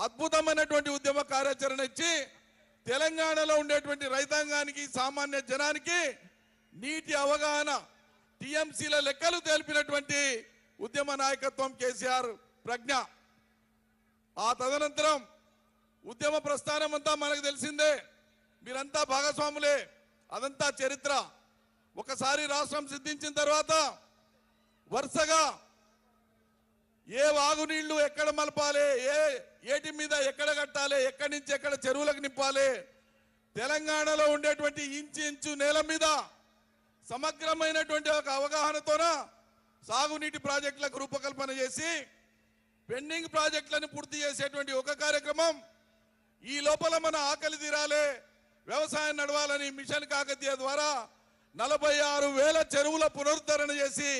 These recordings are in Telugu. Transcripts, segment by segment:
అద్భుతమైనటువంటి ఉద్యమ కార్యాచరణ ఇచ్చి తెలంగాణలో ఉండేటువంటి రైతాంగానికి సామాన్య జనానికి నీటి అవగాహన టీఎంసీల లెక్కలు తెలిపినటువంటి ఉద్యమ నాయకత్వం కేసీఆర్ ప్రజ్ఞ. ఆ తదనంతరం ఉద్యమ ప్రస్థానం అంతా మనకు తెలిసిందే, మీరంతా భాగస్వాములే, అదంతా చరిత్ర. ఒకసారి రాష్ట్రం సిద్ధించిన తర్వాత వరుసగా ఏ వాగునీళ్లు ఎక్కడ మలపాలి, ఏటి మీద ఎక్కడ కట్టాలి, ఎక్కడి నుంచి ఎక్కడ చెరువులకు నింపాలి, తెలంగాణలో ఉండేటువంటి ఇంచు నేల మీద సమగ్రమైనటువంటి ఒక అవగాహనతోన సాగునీటి ప్రాజెక్టులకు రూపకల్పన చేసి పెండింగ్ ప్రాజెక్టులను పూర్తి చేసేటువంటి ఒక కార్యక్రమం. ఈ లోపల మన ఆకలి తీరాలి, వ్యవసాయం నడవాలని మిషన్ కాకతీయ ద్వారా 46,000 చెరువుల పునరుద్ధరణ చేసి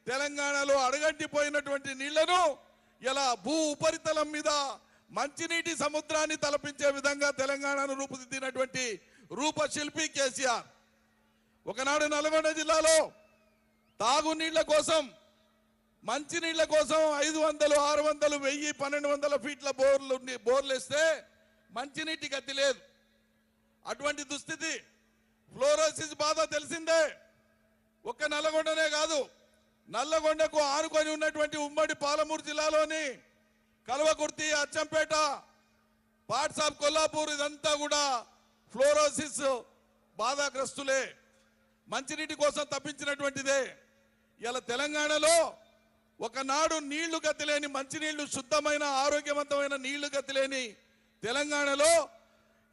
తెలంగాణలో అడగంటిపోయినటువంటి నీళ్లను ఇలా భూ ఉపరితలం మీద మంచినీటి సముద్రాన్ని తలపించే విధంగా తెలంగాణను రూపుదిద్దినటువంటి రూపశిల్పి కేసీఆర్. ఒకనాడు నల్గొండ జిల్లాలో తాగునీళ్ల కోసం, మంచినీళ్ల కోసం 500, 600, 1000, 1200 ఫీట్ల బోర్లు వేస్తే మంచినీటి గతి లేదు. అటువంటి దుస్థితి. ఫ్లోరోసిస్ బాధ తెలిసిందే. ఒక్క నల్లగొండనే కాదు, నల్లగొండకు ఆనుకొని ఉన్నటువంటి ఉమ్మడి పాలమూరు జిల్లాలోని కల్వకుర్తి, అచ్చంపేట, పాట్సాబ్, కొల్లాపూర్ ఇదంతా కూడా ఫ్లోరోసిస్ బాధాగ్రస్తులే. మంచినీటి కోసం తప్పించినటువంటిదే. ఇలా తెలంగాణలో ఒకనాడు నీళ్లు గతిలేని, మంచినీళ్లు శుద్ధమైన ఆరోగ్యవంతమైన నీళ్లు గతిలేని తెలంగాణలో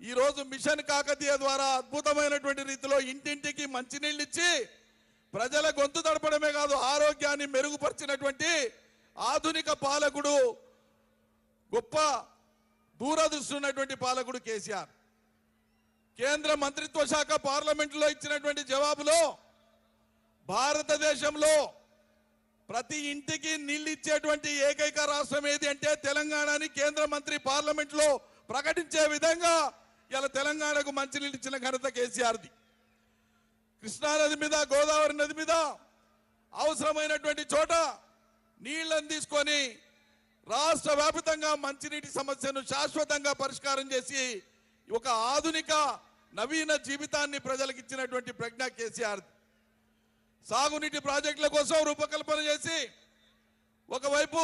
ఈరోజు మిషన్ కాకతీయ ద్వారా అద్భుతమైనటువంటి రీతిలో ఇంటింటికి మంచినీళ్ళు ఇచ్చి ప్రజల గొంతు తడపడమే కాదు, ఆరోగ్యాన్ని మెరుగుపరిచినటువంటి ఆధునిక పాలకుడు, గొప్ప దూరదృష్టి ఉన్నటువంటి పాలకుడు కేసీఆర్. కేంద్ర మంత్రిత్వ శాఖ పార్లమెంటులో ఇచ్చినటువంటి జవాబులో భారతదేశంలో ప్రతి ఇంటికి నీళ్ళు ఇచ్చేటువంటి ఏకైక రాష్ట్రం ఏది అంటే తెలంగాణ అని కేంద్ర మంత్రి పార్లమెంట్లో ప్రకటించే విధంగా ఇలా తెలంగాణకు మంచినీళ్ళు ఇచ్చిన ఘనత కేసీఆర్ది. కృష్ణానది మీద, గోదావరి నది మీద అవసరమైనటువంటి చోట నీళ్లను తీసుకొని రాష్ట్ర వ్యాప్తంగా మంచినీటి సమస్యను శాశ్వతంగా పరిష్కారం చేసి ఒక ఆధునిక నవీన జీవితాన్ని ప్రజలకు ఇచ్చినటువంటి ప్రజ్ఞ కేసీఆర్. సాగునీటి ప్రాజెక్టుల కోసం రూపకల్పన చేసి ఒకవైపు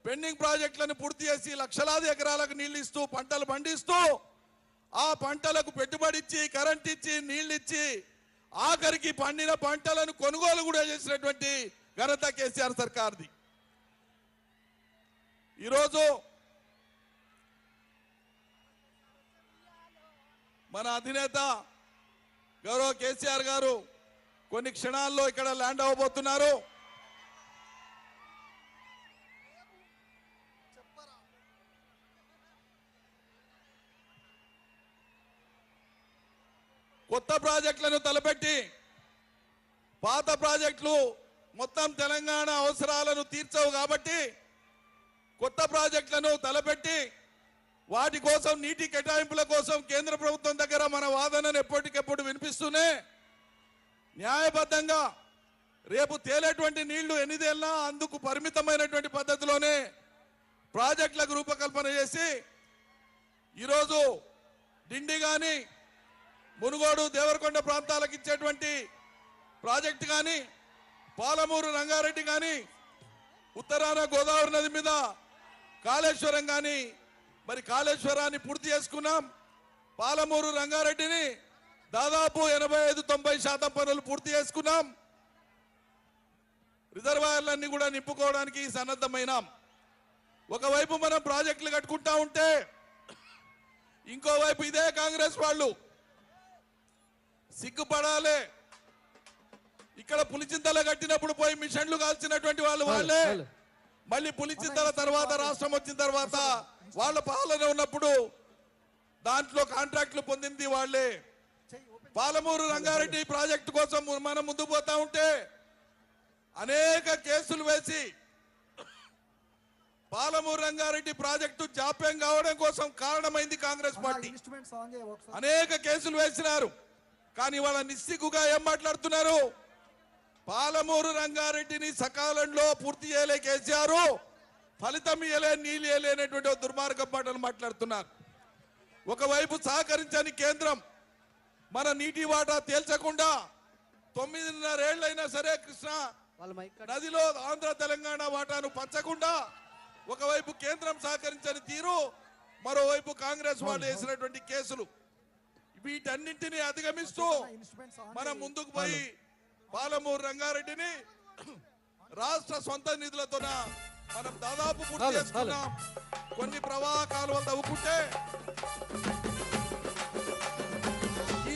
పెండింగ్ ప్రాజెక్టులను పూర్తి చేసి లక్షలాది ఎకరాలకు నీళ్లు ఇస్తూ పంటలు పండిస్తూ ఆ పంటలకు పెట్టుబడి ఇచ్చి, కరెంట్ ఇచ్చి, నీళ్లు ఇచ్చి ఆఖరికి పండిన పంటలను కొనుగోలు కూడా చేసినటువంటి ఘనత కేసీఆర్ సర్కార్ది. ఈరోజు మన అధినేత గౌరవ కేసీఆర్ గారు కొన్ని క్షణాల్లో ఇక్కడ ల్యాండ్ అవ్వబోతున్నారు. కొత్త ప్రాజెక్టులను తలపెట్టి పాత ప్రాజెక్టులు మొత్తం తెలంగాణ అవసరాలను తీర్చవు కాబట్టి కొత్త ప్రాజెక్టులను తలపెట్టి వాటి కోసం నీటి కేటాయింపుల కోసం కేంద్ర ప్రభుత్వం దగ్గర మన వాదనను ఎప్పటికెప్పుడు వినిపిస్తూనే న్యాయబద్ధంగా రేపు తేలేటువంటి నీళ్లు ఎన్ని తేలినా అందుకు పరిమితమైనటువంటి పద్ధతిలోనే ప్రాజెక్టులకు రూపకల్పన చేసి ఈరోజు డిండి కానీ, మునుగోడు, దేవరకొండ ప్రాంతాలకు ఇచ్చేటువంటి ప్రాజెక్టు కానీ, పాలమూరు, రంగారెడ్డి కానీ, ఉత్తరాన గోదావరి నది మీద కాళేశ్వరం కానీ, మరి కాళేశ్వరాన్ని పూర్తి చేసుకున్నాం. పాలమూరు, రంగారెడ్డిని దాదాపు 85-90% పనులు పూర్తి చేసుకున్నాం. రిజర్వాయర్లన్నీ కూడా నింపుకోవడానికి సన్నద్ధమైనాం. ఒకవైపు మనం ప్రాజెక్టులు కట్టుకుంటా ఉంటే ఇంకోవైపు ఇదే కాంగ్రెస్ వాళ్ళు సిగ్గుపడాలి. ఇక్కడ పులిచింతల కట్టినప్పుడు పోయి మిషన్లు కాల్చినటువంటి వాళ్ళే మళ్ళీ పులిచింతల తర్వాత రాష్ట్రం వచ్చిన తర్వాత వాళ్ళ పాలన ఉన్నప్పుడు దాంట్లో కాంట్రాక్టులు పొందింది వాళ్ళే. పాలమూరు, రంగారెడ్డి ప్రాజెక్టు కోసం మనం ముందుకు పోతా ఉంటే అనేక కేసులు వేసి పాలమూరు, రంగారెడ్డి ప్రాజెక్టు జాప్యం కావడం కోసం కారణమైంది కాంగ్రెస్ పార్టీ. అనేక కేసులు వేసినారు. కానీ వాళ్ళ నిస్సిగ్గుగా ఏం మాట్లాడుతున్నారు? పాలమూరు, రంగారెడ్డిని సకాలంలో పూర్తి చేయలే కేసీఆర్, ఫలితం ఇయ్యలే, నీళ్ళు ఇయ్యలేనటువంటి దుర్మార్గం మాటలు మాట్లాడుతున్నారు. ఒకవైపు సహకరించని కేంద్రం మన నీటి వాటా తేల్చకుండా 9.5 ఏళ్లైనా సరే కృష్ణా నదిలో ఆంధ్ర తెలంగాణ వాటాను పంచకుండా ఒకవైపు కేంద్రం సహకరించని తీరు, మరోవైపు కాంగ్రెస్ వాళ్ళు వేసినటువంటి కేసులు, వీటన్నింటినీ అధిగమిస్తూ మనం ముందుకు పోయి పాలమూరు రంగారెడ్డిని రాష్ట్ర సొంత నిధులతోన మనం దాదాపు పూర్తి చేసుకున్నాం. కొన్ని ప్రవాహ కాలువలు తవ్వుకుంటే ఈ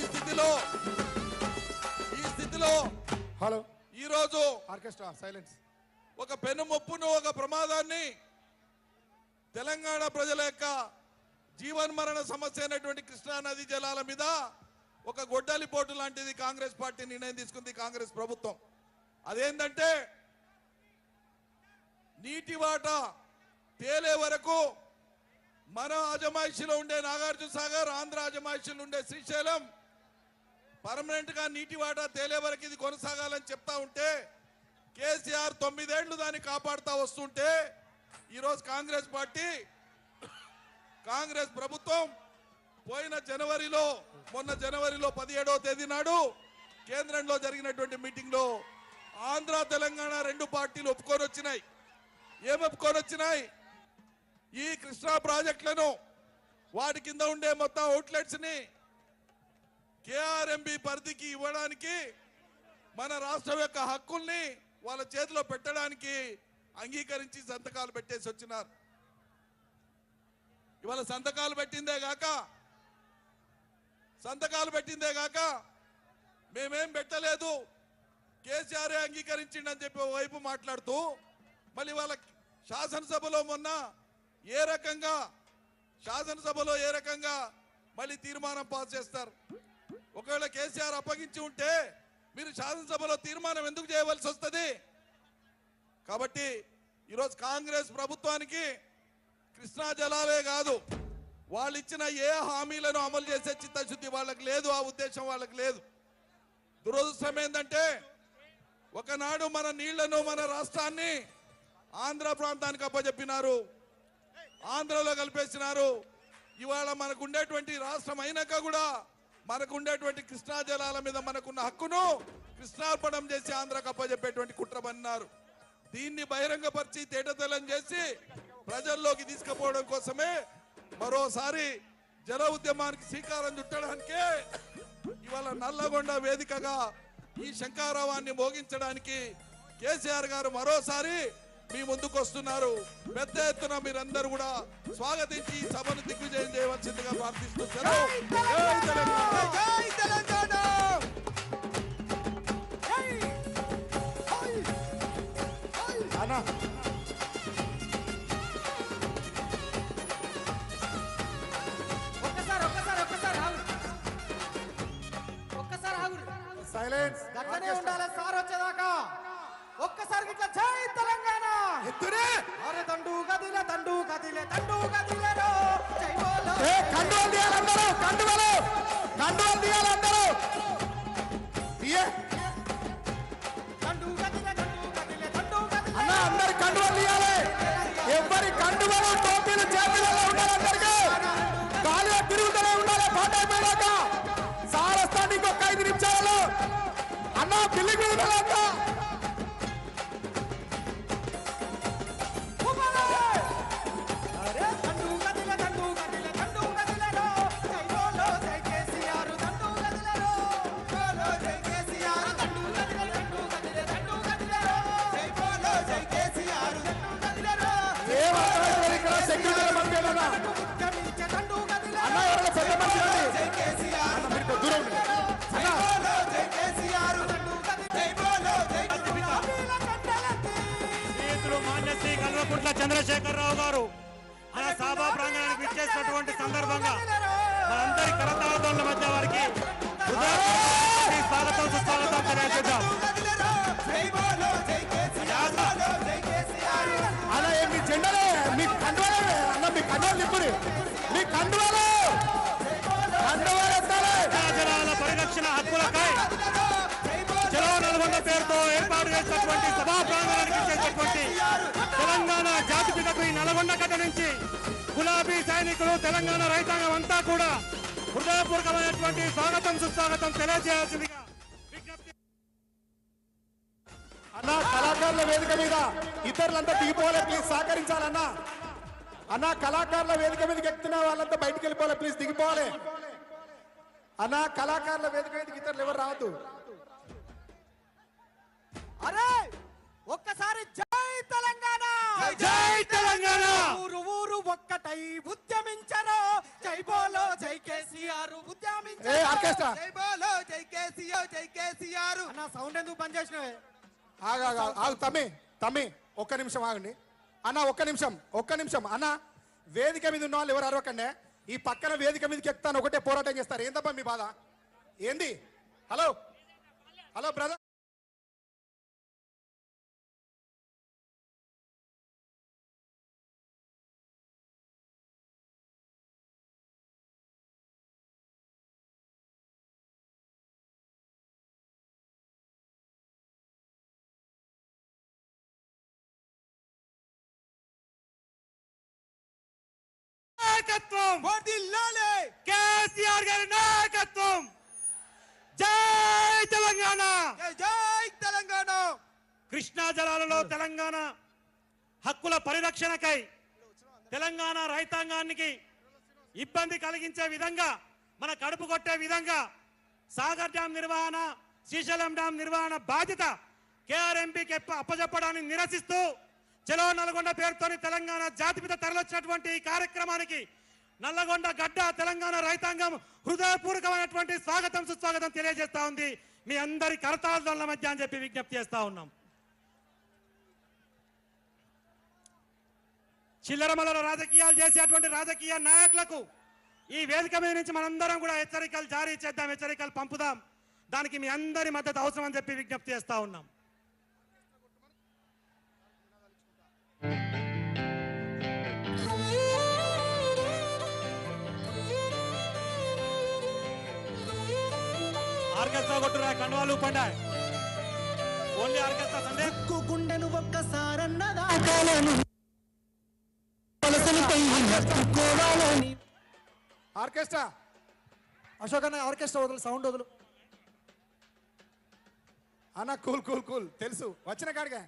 స్థితిలో హలో ఈరోజు ఆర్కెస్ట్రా సైలెన్స్ ఒక పెనుముప్పును, ఒక ప్రమాదాన్ని తెలంగాణ ప్రజల యొక్క జీవన్మరణ సమస్య అయినటువంటి కృష్ణా నది జలాల మీద ఒక గొడ్డలి పోటు లాంటిది కాంగ్రెస్ పార్టీ నిర్ణయం తీసుకుంది, కాంగ్రెస్ ప్రభుత్వం. అదేంటంటే నీటి వాటా తేలే వరకు మన అజమాయిషిలో ఉండే నాగార్జున సాగర్, ఆంధ్ర అజమాయిషిలో ఉండే శ్రీశైలం పర్మనెంట్ గా నీటి వాటా తేలే వరకు ఇది కొనసాగాలని చెప్తా ఉంటే కేసీఆర్ 9 ఏళ్లు దాన్ని కాపాడుతా వస్తుంటే ఈరోజు కాంగ్రెస్ పార్టీ, కాంగ్రెస్ ప్రభుత్వం మొన్న జనవరిలో 17వ తేదీ నాడు కేంద్రంలో జరిగినటువంటి మీటింగ్ లో ఆంధ్ర తెలంగాణ 2 పార్టీలు ఒప్పుకొని వచ్చినాయి. ఏం ఒప్పుకొని వచ్చినాయి? ఈ కృష్ణా ప్రాజెక్టులను వాటి కింద ఉండే మొత్తం అవుట్లెట్స్ ని కేఆర్ఎంబి పరిధికి ఇవ్వడానికి, మన రాష్ట్రం యొక్క హక్కుల్ని వాళ్ళ చేతిలో పెట్టడానికి అంగీకరించి సంతకాలు పెట్టేసి వచ్చినారు. ఇవాళ సంతకాలు పెట్టిందే గాక మేమేం పెట్టలేదు, కేసీఆర్ అంగీకరించిండని చెప్పి వైపు మాట్లాడుతూ మళ్ళీ వాళ్ళ శాసనసభలో ఏ రకంగా మళ్ళీ తీర్మానం పాస్ చేస్తారు. ఒకవేళ కేసీఆర్ అప్పగించి ఉంటే మీరు శాసనసభలో తీర్మానం ఎందుకు చేయవలసి వస్తుంది? కాబట్టి ఈరోజు కాంగ్రెస్ ప్రభుత్వానికి కృష్ణా జలాలే కాదు, వాళ్ళు ఇచ్చిన ఏ హామీలను అమలు చేసే చిత్తశుద్ధి వాళ్ళకి లేదు, ఆ ఉద్దేశం వాళ్ళకి లేదు. దురదృష్టం ఏంటంటే ఒకనాడు మన నీళ్లను, మన రాష్ట్రాన్ని ఆంధ్ర ప్రాంతానికి అప్పచెప్పినారు, ఆంధ్రలో కలిపేసినారు. ఇవాళ మనకు ఉండేటువంటి రాష్ట్రం అయినాక కూడా మనకు ఉండేటువంటి కృష్ణా జలాల మీద మనకున్న హక్కును కృష్ణార్పణం చేసి ఆంధ్రకు అప్పచెప్పేటువంటి కుట్ర పన్నారు. దీన్ని బహిరంగపరిచి తేటతెల్లం చేసి ప్రజల్లోకి తీసుకుపోవడం కోసమే మరోసారి జల ఉద్యమానికి శ్రీకారం చుట్టడానికే ఇవాళ నల్లగొండ వేదికగా ఈ శంఖారావాన్ని మోగించడానికి కేసీఆర్ గారు మరోసారి మీ ముందుకు వస్తున్నారు. పెద్ద ఎత్తున మీరందరూ కూడా స్వాగతించి ఈ సభను దిగ్విజయం చేయవలసిందిగా ప్రార్థిస్తున్నారు. సైలెన్స్ గట్లనే ఉండాలి సార్ వచ్చేదాకా. ఒక్కసారి ఇట్లా జై తెలంగాణ ఎత్తురే అరే తండు గదిలే రో జై బోలో. కండువలు తీయాలి అందరూ, కండువలు తీయాలి అందరూ. తండు గదిలే అన్న అందరి కండువలు తీయాలి. ఎవరి కండువలు టోపీలు చేతులలో ఉండాలి. అందరికీ గాలిలో తిరుగుతూనే ఉండాలి. పాట అయిపోయాక సార్ వస్తాను ఇంకొక 5 నిమిషాలు. అన్న బిల్లింగ్ మీద ఉండాలంతా. అరే తండు గదిలే రో జై బోలో జై కేసీఆర్. తండు గదిలే రో బోలో జై కేసీఆర్. తండు గదిలే రో జై బోలో జై కేసీఆర్. తండు గదిలే రో ఇక్కడ సెక్యూరిటీ పంపించాలన్నా గమించే తండు గదిలే అన్న ఎవరైనా పెద్ద మనిషి రండి. జై కేసీఆర్. మీరు దూరం ఉండండి. జై బోలో జై కేసీఆర్. తండు గదిలే జై బోలో జై కేసీఆర్. స్నేహితులు మాన్య శ్రీ కల్వకుంట్ల చంద్రశేఖరరావు గారు మన సభా ప్రాంగణానికి విచ్చేసినటువంటి సందర్భంగా మనందరి కరతాళాల మధ్య వారికి హృదయపూర్వక స్వాగతం సుస్వాగతం తెలియజేద్దాం. అలా మీ జెండలే మీ కండువలే అన్న, మీ కండువలు నింపుని, మీ కండువలు ఎత్తాలి. జలాల పరిరక్షణ హక్కులకై చలో నల్గొండ పేరుతో ఏర్పాటు చేసినటువంటి సభా ప్రాంగణానికి ఇచ్చేటటువంటి తెలంగాణ జాతిపితకు ఈ నల్గొండ గడ్డ నుంచి గులాబీ సైనికులు తెలంగాణ రైతాంగం అంతా కూడా హృదయపూర్వకమైనటువంటి స్వాగతం సుస్వాగతం తెలియజేయాల్సిందిగా విజ్ఞప్తి. అన్న కళాకారుల వేదిక మీద ఇతరులంతా దిగిపోలే, ప్లీజ్ సహకరించాలన్నా. అన్న కళాకారుల వేదిక మీదకి ఎక్కుతున్న వాళ్ళంతా బయటికి వెళ్ళిపోవాలి, ప్లీజ్ దిగిపోవాలి. అన్న కళాకారుల వేదిక మీదకి ఇతరులు ఎవరు రావద్దు. అరే ఒక్కసారి జై తెలంగాణ, జై తెలంగాణ. ఊరు ఊరు ఒక్కటై ఉద్యమించరు, జై బోలో జై కేసీఆర్ ఏ ఆర్కెస్ట్రా జై బోలో జై కేసీఆర్, జై కేసీఆర్. అన్న సౌండ్ ఎందుకు బంద్ చేసినవే? ఆగు తమ్మి ఒక్క నిమిషం ఆగండి అన్న, ఒక్క నిమిషం అన్న. వేదిక మీద ఉన్న వాళ్ళు ఎవరు అరవకండి. ఈ పక్కన వేదిక మీదకి ఎక్కుతాను ఒకటే పోరాటం చేస్తారు. ఏందబ్బా మీ బాధ ఏంది? హలో బ్రదర్, నాయకత్వం వర్ధిల్లాలి, కేసీఆర్ గారి నాయకత్వం. జై తెలంగాణ, జై తెలంగాణ. కృష్ణా జలాలలో తెలంగాణ హక్కుల పరిరక్షణకై తెలంగాణ రైతాంగానికి ఇబ్బంది కలిగించే విధంగా, మన కడుపు కొట్టే విధంగా సాగర్ డ్యాం నిర్వహణ, శ్రీశైలం డ్యాం నిర్వహణ బాధ్యత కేఆర్ఎంపీకి అప్పజెప్పడాన్ని నిరసిస్తూ చలో నల్గొండ పేరుతోని తెలంగాణ జాతిపిత తరలిచ్చినటువంటి ఈ కార్యక్రమానికి నల్లగొండ గడ్డ తెలంగాణ రైతాంగం హృదయపూర్వకమైనటువంటి స్వాగతం సుస్వాగతం తెలియజేస్తా ఉంది. మీ అందరి కరతాళ మధ్య అని చెప్పి విజ్ఞప్తి చేస్తా ఉన్నాం. చిల్లరమల రాజకీయాలు చేసేటువంటి రాజకీయ నాయకులకు ఈ వేదిక మీద నుంచి మనందరం కూడా హెచ్చరికలు జారీ చేద్దాం, హెచ్చరికలు పంపుదాం. దానికి మీ అందరి మద్దతు అవసరం అని చెప్పి విజ్ఞప్తి చేస్తా ఉన్నాం. ఆర్కెస్ట్రా కొట్టురా, కండువాలు పండాయి. Only orchestra Sunday. గుండెను ఒక్కసారన్నదా ఆర్కెస్ట్రా అశోక్ అన్న, ఆర్కెస్ట్రా వదులు, సౌండ్ వదులు అన్న. కూల్ తెలుసు వచ్చిన కాడిగా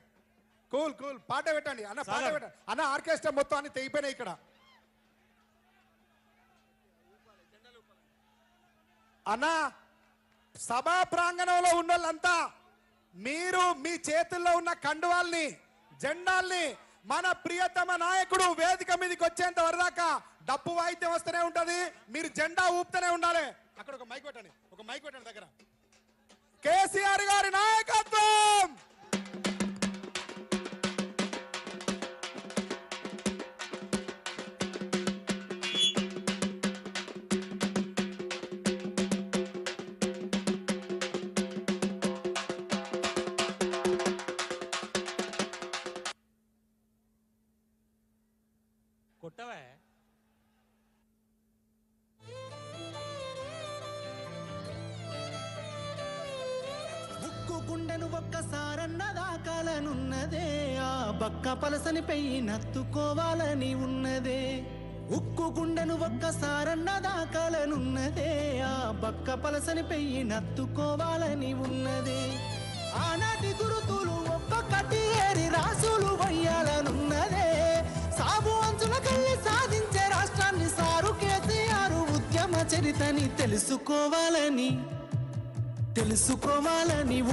కూల్ పాట పెట్టండి అన్న, పాట పెట్టండి అన్న. ఆర్కెస్ట్రా మొత్తం అన్ని తెగిపోయినాయి ఇక్కడ అన్న. సభా ప్రాంగణంలో ఉన్న వాళ్ళంతా మీరు మీ చేతుల్లో ఉన్న కండువాల్ని, జెండాల్ని మన ప్రియతమ నాయకుడు వేదిక మీదకి వచ్చేంత వరదాకా డప్పు వాయిద్యం వస్తూనే ఉంటది, మీరు జెండా ఊపుతూనే ఉండాలి. అక్కడ ఒక మైక్ పెట్టండి దగ్గర. కేసీఆర్ గారి నాయకత్వం. కొట్టవే ఉక్కు గుండెను ఒక్కసారన్నదాకాలనున్నదే, ఆ బక్క పలసని పెయ్యి నత్తుకోవాలని ఉన్నదే. ఉక్కు గుండెను ఒక్కసారన్నదాకాలనున్నదే, ఆ బక్క పలసని పెయ్యి నత్తుకోవాలని ఉన్నదే. ఆనాటి గురుతులు ఒక్కొక్కటి ఏరి రాసులు వయ్యాలనున్నదే. సాగు అంచులకెళ్ళి సాధించే రాష్ట్రాన్ని సారు కేసీఆర్ ఉద్యమ చరితని తెలుసుకోవాలని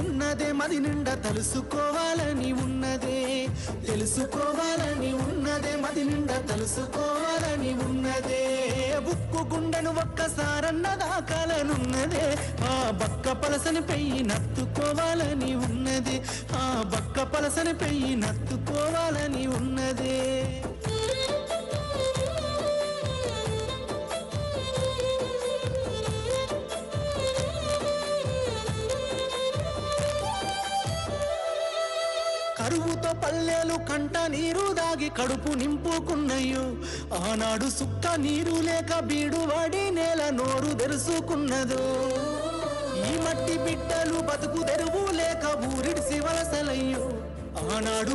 ఉన్నదే. మది నిండా తెలుసుకోవాలని ఉన్నదే, మది నిండా తెలుసుకోవాలని ఉన్నదే. బుక్కు గుండెను ఒక్కసారన్నదాకాలనున్నదే, ఆ బక్క పలసని పెయ్యి నత్తుకోవాలని ఉన్నది, ఆ బక్క పలసని పెయ్యి నత్తుకోవాలని ఉన్నదే. కరువుతో పల్లెలు కంట నీరు దాగి కడుపు నింపుకున్నయ్యో. ఆనాడు సుక్క నీరు లేక బీడు వాడి నేల నోరు తెరుచుకున్నదో. ఈ మట్టి బిడ్డలు బతుకు తెరువు లేక ఊరిడిసి వలసలయ్యో. ఆనాడు